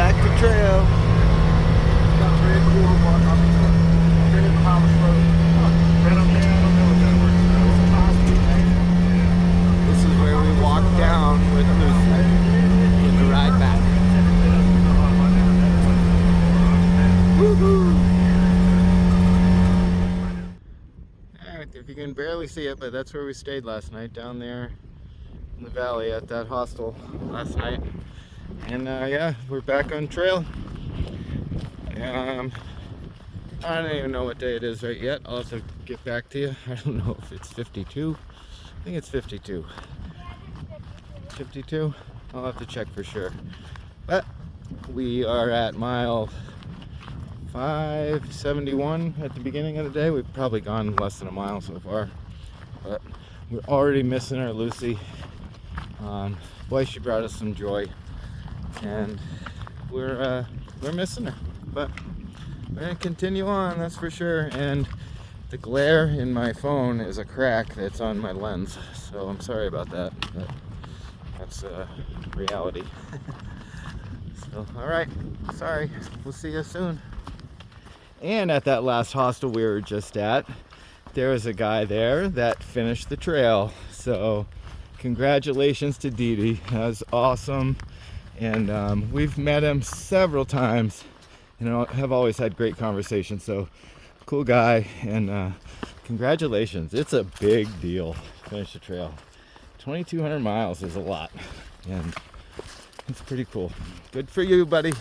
back to trail. Got very cool one up to Parisburg. Right up there, I don't know if that works. This is where we walk down with Lucy in the ride back. Woohoo! Alright, if you can barely see it, but that's where we stayed last night, down there in the valley at that hostel last night. And yeah, we're back on trail. I don't even know what day it is right yet. I'll have to get back to you. I don't know if it's 52. I think it's 52. 52? I'll have to check for sure. But we are at mile 571 at the beginning of the day. We've probably gone less than a mile so far. But we're already missing our Lucy. Boy, she brought us some joy. And we're missing her. But we're gonna continue on, that's for sure. And the glare in my phone is a crack that's on my lens, so I'm sorry about that, but that's reality. So, all right, sorry, we'll see you soon. And at that last hostel we were just at, there was a guy there that finished the trail, so congratulations to Dee Dee. That was awesome. And we've met him several times. You know, have always had great conversations, so cool guy, and congratulations. It's a big deal to finish the trail. 2,200 miles is a lot, and it's pretty cool. Good for you, buddy.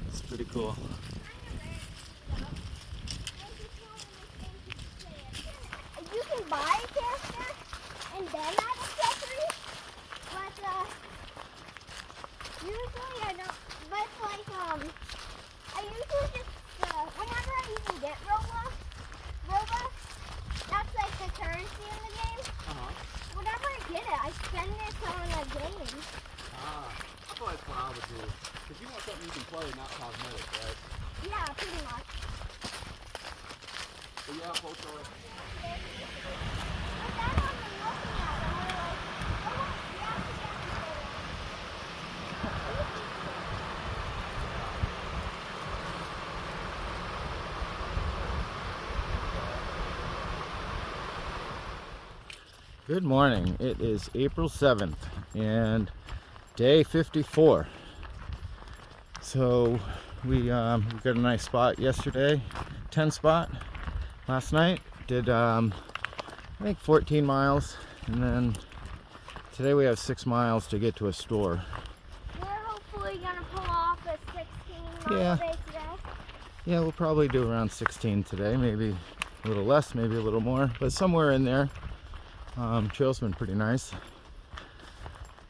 It's pretty cool. You can buy a character and then add accessories, but usually I don't. But like I usually just whenever I even get Robux, that's like the currency in the game. Whenever I get it, I spend it on a game. I thought that's what I would do. Because you want something you can play, not cosmetic, right? Yeah, pretty much. But yeah, full story. But then I've been looking at them, and they're like, oh, yeah, Good morning. It is April 7th and day 54. So we got a nice spot yesterday, 10 spot last night. Did I think 14 miles, and then today we have 6 miles to get to a store. we're hopefully gonna pull off a 16-mile Yeah. day today. Yeah, we'll probably do around 16 today, maybe a little less, maybe a little more, but somewhere in there. Trail's been pretty nice,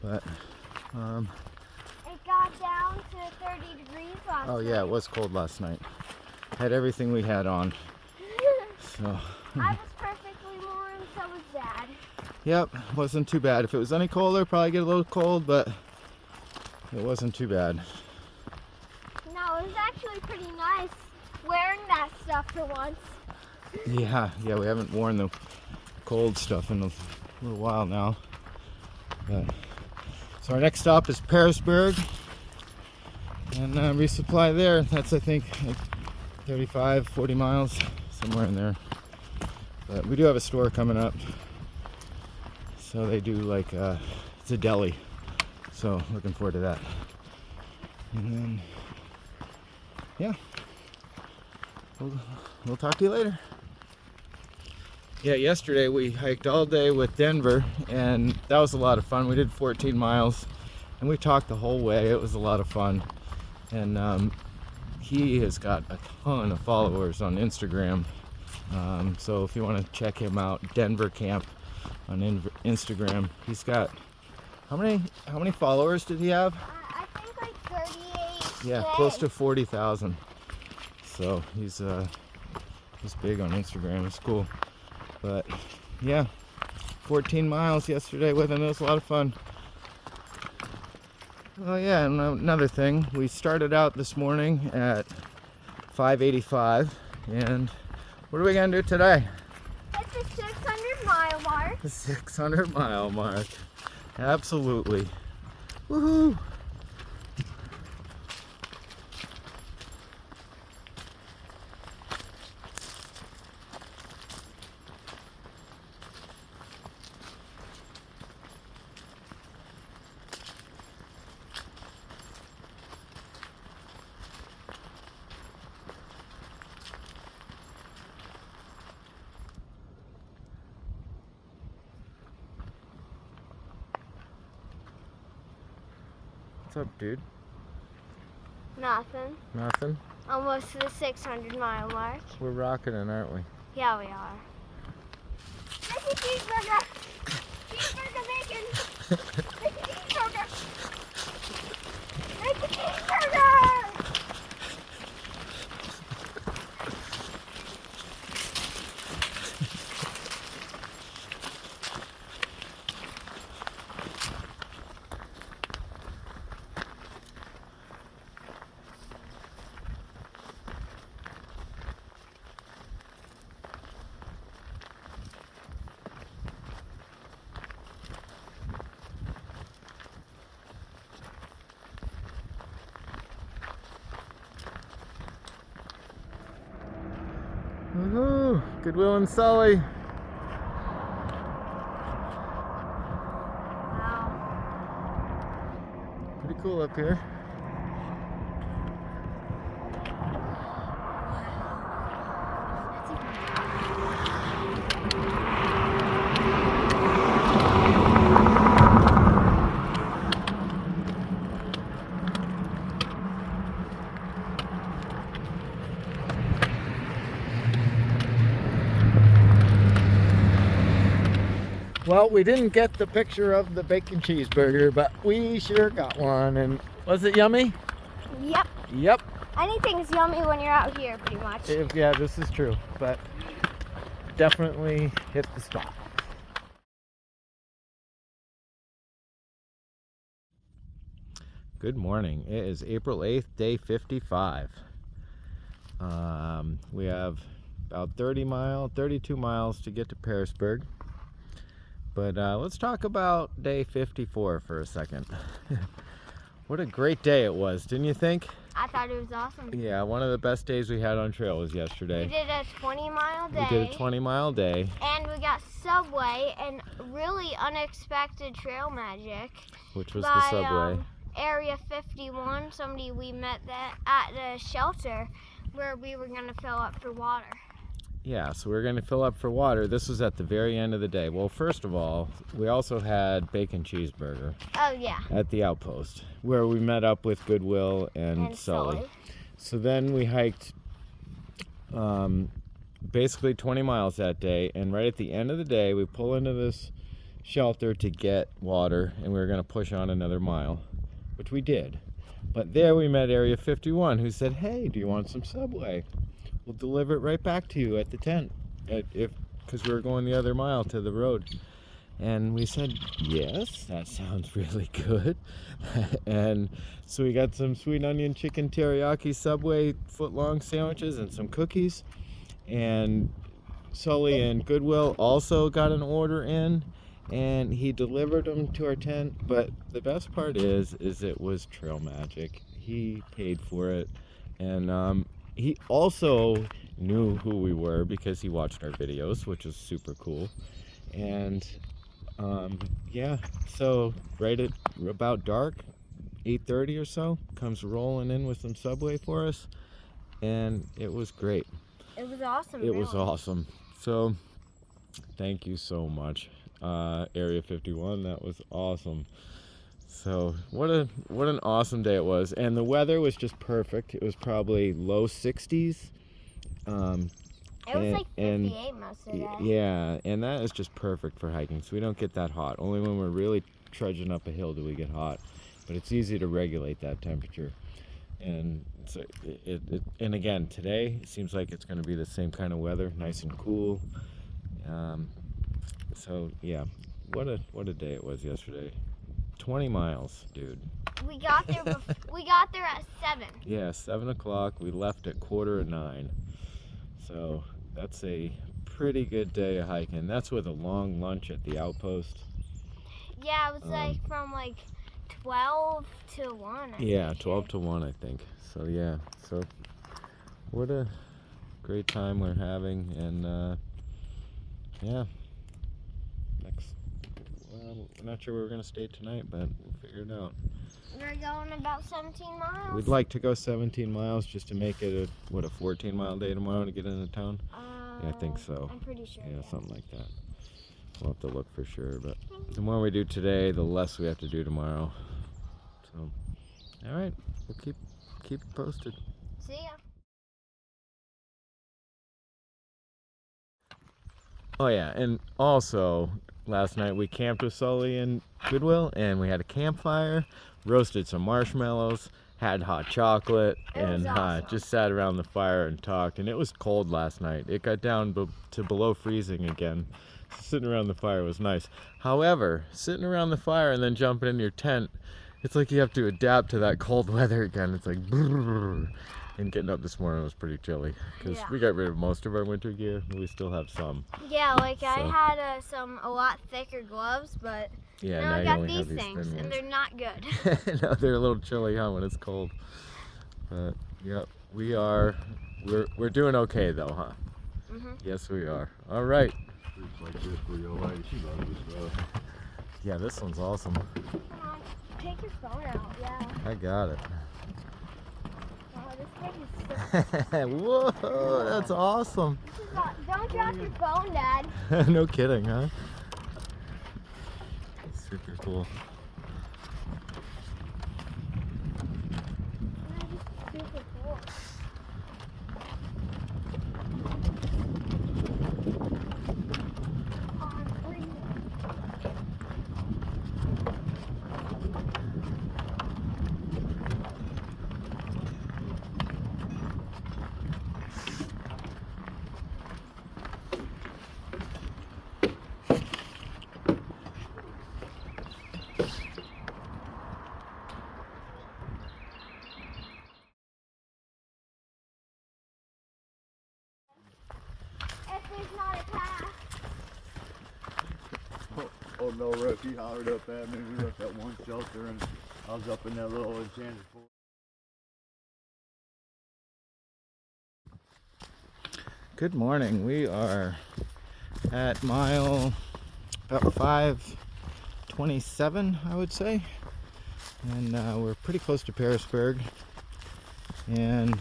but It got down to 30 degrees last oh yeah, it was cold last night. Had everything we had on, so I was perfectly warm, so was Dad. yep, wasn't too bad. If it was any colder, probably get a little cold, but it wasn't too bad. No, it was actually pretty nice wearing that stuff for once. Yeah, we haven't worn the cold stuff in a little while now. But, so our next stop is Parisburg, and resupply there. That's I think like 35, 40 miles, somewhere in there. But we do have a store coming up, so they do like it's a deli, so looking forward to that. And then yeah, we'll talk to you later. Yeah, yesterday we hiked all day with Denver, and that was a lot of fun. We did 14 miles, and we talked the whole way. It was a lot of fun. And he has got a ton of followers on Instagram. So if you want to check him out, Denver Camp on Instagram. He's got, how many followers did he have? I think like 38. Yeah, close to 40,000. So he's big on Instagram. It's cool. But yeah, 14 miles yesterday with him. It was a lot of fun. Oh yeah, and another thing, we started out this morning at 585, and what are we gonna do today? It's a 600 600-mile mark. The 600-mile mark. Absolutely. Woohoo! What's up, dude? Nothing. Nothing? Almost to the 600-mile mark. We're rocking it, aren't we? Yeah, we are. Mickey cheeseburger! Cheeseburger bacon! Mickey cheeseburger! Mickey cheeseburger! Woohoo! Goodwill and Sully. Wow. Pretty cool up here. Well, we didn't get the picture of the bacon cheeseburger, but we sure got one. And was it yummy? Yep. Yep. Anything's yummy when you're out here, pretty much. Yeah, this is true, but definitely hit the spot. Good morning. It is April 8th, day 55. We have about 32 miles to get to Parisburg. But let's talk about day 54 for a second. What a great day it was, didn't you think? I thought it was awesome. Yeah, one of the best days we had on trail was yesterday. We did a 20-mile day. We did a 20-mile day. And we got Subway and really unexpected trail magic. Which was by, the Subway. Area 51, somebody we met at the shelter where we were going to fill up for water. Yeah, so we were going to fill up for water. This was at the very end of the day. Well, first of all, we also had bacon cheeseburger. Oh, yeah. At the outpost, where we met up with Goodwill and Sully. So then we hiked basically 20 miles that day, and right at the end of the day, we pull into this shelter to get water, and we were going to push on another mile, which we did. But there we met Area 51, who said, "Hey, do you want some Subway? We'll deliver it right back to you at the tent," because we were going the other mile to the road. And we said, yes, that sounds really good. And so we got some sweet onion chicken teriyaki Subway foot-long sandwiches and some cookies. And Sully and Goodwill also got an order in, and he delivered them to our tent. But the best part is it was trail magic. He paid for it, and he also knew who we were because he watched our videos, which is super cool. And yeah, so right at about dark, 8:30 or so, comes rolling in with some Subway for us, and it was great. It was awesome. It was awesome. So thank you so much, Area 51. That was awesome. So what an awesome day it was, and the weather was just perfect. It was probably low 60s. It was like 58 most of the day. Yeah, and that is just perfect for hiking. So we don't get that hot. Only when we're really trudging up a hill do we get hot. But it's easy to regulate that temperature. And so and again, today it seems like it's going to be the same kind of weather, nice and cool. So yeah, what a day it was yesterday. 20 miles, dude. We got there. We got there at 7. Yeah, 7 o'clock. We left at 8:45. So that's a pretty good day of hiking. That's with a long lunch at the outpost. Yeah, it was like from like 12 to 1. Yeah, 12 to 1, I think. So yeah, so what a great time we're having, and yeah, well, we're not sure where we're gonna stay tonight, but we'll figure it out. We're going about 17 miles. We'd like to go 17 miles just to make it a 14-mile day tomorrow to get into town. Yeah, I think so. I'm pretty sure. Yeah, something like that. We'll have to look for sure, but the more we do today, the less we have to do tomorrow. So, all right, we'll keep it posted. See ya. Oh yeah, and also last night we camped with Sully and Goodwill, and we had a campfire, roasted some marshmallows, had hot chocolate, and awesome. just sat around the fire and talked. And it was cold last night. It got down to below freezing again. Sitting around the fire was nice. However, sitting around the fire and then jumping in your tent, it's like you have to adapt to that cold weather again. It's like brrr. And getting up this morning was pretty chilly because we got rid of most of our winter gear, but we still have some. Yeah, like I had a lot thicker gloves, but now I got these things, and they're not good. No, they're a little chilly, huh, when it's cold. But yeah, we're doing okay though, huh? Yes, we are. All right. Like this for your lady. She loves this stuff. Yeah, this one's awesome. Come on, take your phone out. Yeah. I got it. Oh, this thing is so. Whoa, that's awesome. Don't drop your phone, Dad. No kidding, huh? Super cool. Super cool. If there's not a path. Oh no, Russ, he hollered up at me. We left that one shelter and I was up in that little enchanted forest. Good morning. We are at mile about 5:27, I would say, and we're pretty close to Parisburg. And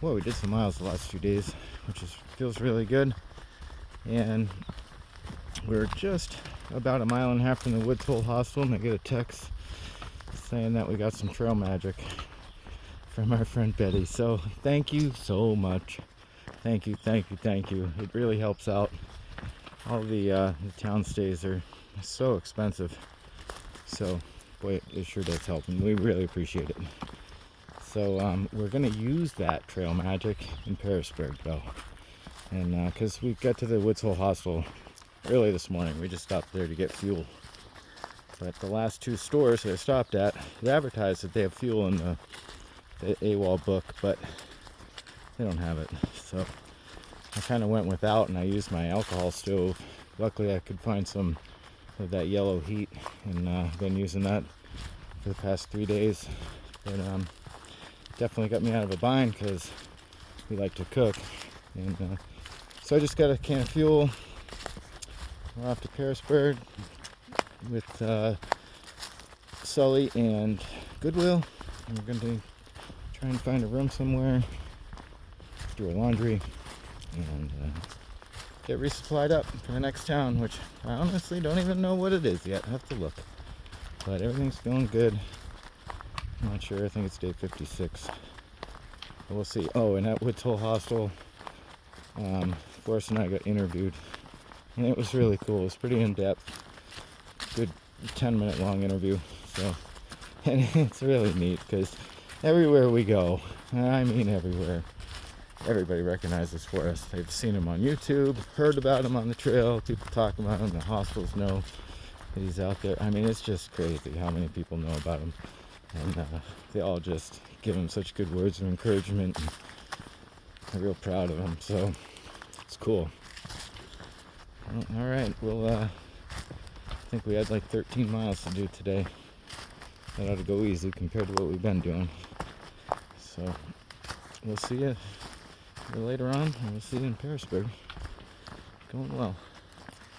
well, we did some miles the last few days, which feels really good. And we're just about a mile and a half from the Woods Hole Hostel, and I get a text saying that we got some trail magic from our friend Betty. So thank you so much. Thank you. It really helps out. All the town stays are so expensive. So boy, it sure does help, and we really appreciate it. So we're gonna use that trail magic in Parisburg though. And because we got to the Woods Hole Hostel early this morning, we just stopped there to get fuel. But the last two stores that I stopped at, they advertise that they have fuel in the AWOL book, but they don't have it. So I kind of went without, and I used my alcohol stove. Luckily I could find some of that yellow heat, and I've been using that for the past 3 days. But definitely got me out of a bind because we like to cook. And so I just got a can of fuel. We're off to Parisburg with Sully and Goodwill, and we're going to try and find a room somewhere, do our laundry, and get resupplied up for the next town, which I honestly don't even know what it is yet. I have to look. But everything's going good. I'm not sure. I think it's day 56. But we'll see. Oh, and at Woods Hole Hostel, Forrest and I got interviewed, and it was really cool. It was pretty in-depth. Good 10-minute long interview. So, and it's really neat because everywhere we go, and I mean everywhere, everybody recognizes Forrest. They've seen him on YouTube, heard about him on the trail, people talk about him, the hostels know that he's out there. I mean, it's just crazy how many people know about him. And they all just give him such good words of encouragement. And I'm real proud of him. So cool. Well, all right, well, I think we had like 13 miles to do today. That ought to go easy compared to what we've been doing. So we'll see you later on, and we'll see you in Parisburg. Going well.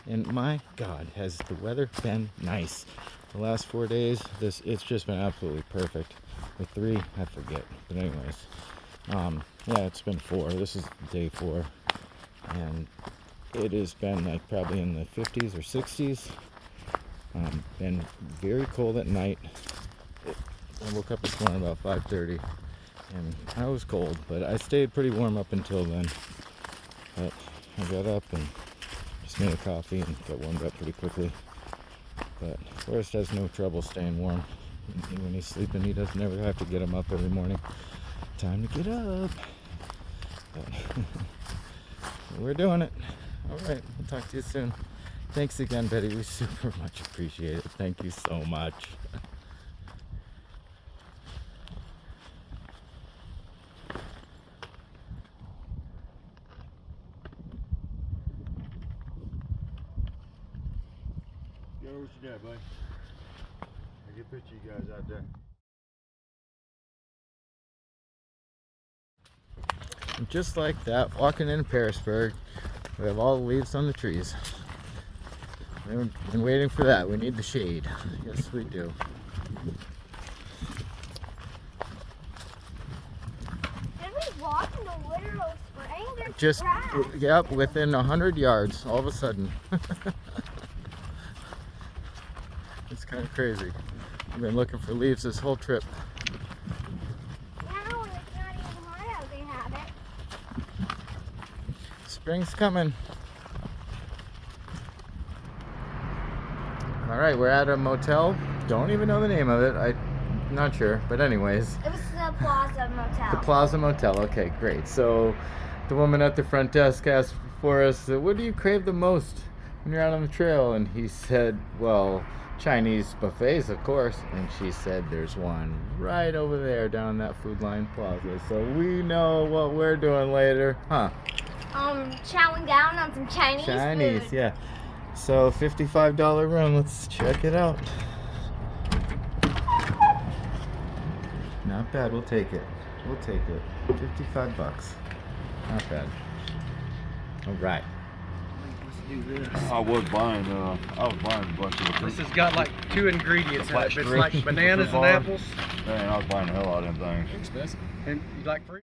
And my God, has the weather been nice. The last 4 days, it's just been absolutely perfect. Or 3, I forget. But anyways, yeah, it's been 4. This is day 4, and it has been like probably in the 50s or 60s. Been very cold at night. I woke up this morning about 5:30, and I was cold, but I stayed pretty warm up until then. But I got up and just made a coffee and got warmed up pretty quickly. But Forrest has no trouble staying warm. When he's sleeping, he doesn't ever have to get him up every morning. Time to get up. But we're doing it. All right, we'll talk to you soon. Thanks again, Betty. We super much appreciate it. Thank you so much. Yo, what you got, buddy? I get a picture of you guys out there. And just like that, walking in Parisburg, we have all the leaves on the trees. We've been waiting for that. We need the shade. Yes, we do. Did we walk in the literal spring? There's Just, grass. yep, within 100 yards, all of a sudden. It's kind of crazy. We've been looking for leaves this whole trip. Now when it's not even hot out, they have it. Spring's coming. All right, we're at a motel. Don't even know the name of it. I'm not sure, but anyways. It was the Plaza Motel. The Plaza Motel. Okay, great. So the woman at the front desk asked for us, what do you crave the most when you're out on the trail? And he said, well, Chinese buffets, of course. And she said, there's one right over there down that Food Line Plaza. So we know what we're doing later. Huh? Chowing down on some Chinese Chinese, food. yeah. So $55 room. Let's check it out. Not bad. We'll take it. We'll take it. 55 bucks. Not bad. All right. Let's do this. I was buying a bunch of This has got like 2 ingredients in it. It's Flat like bananas and bar. apples. Man, I was buying the hell out of them things. Expensive. And you like fruit?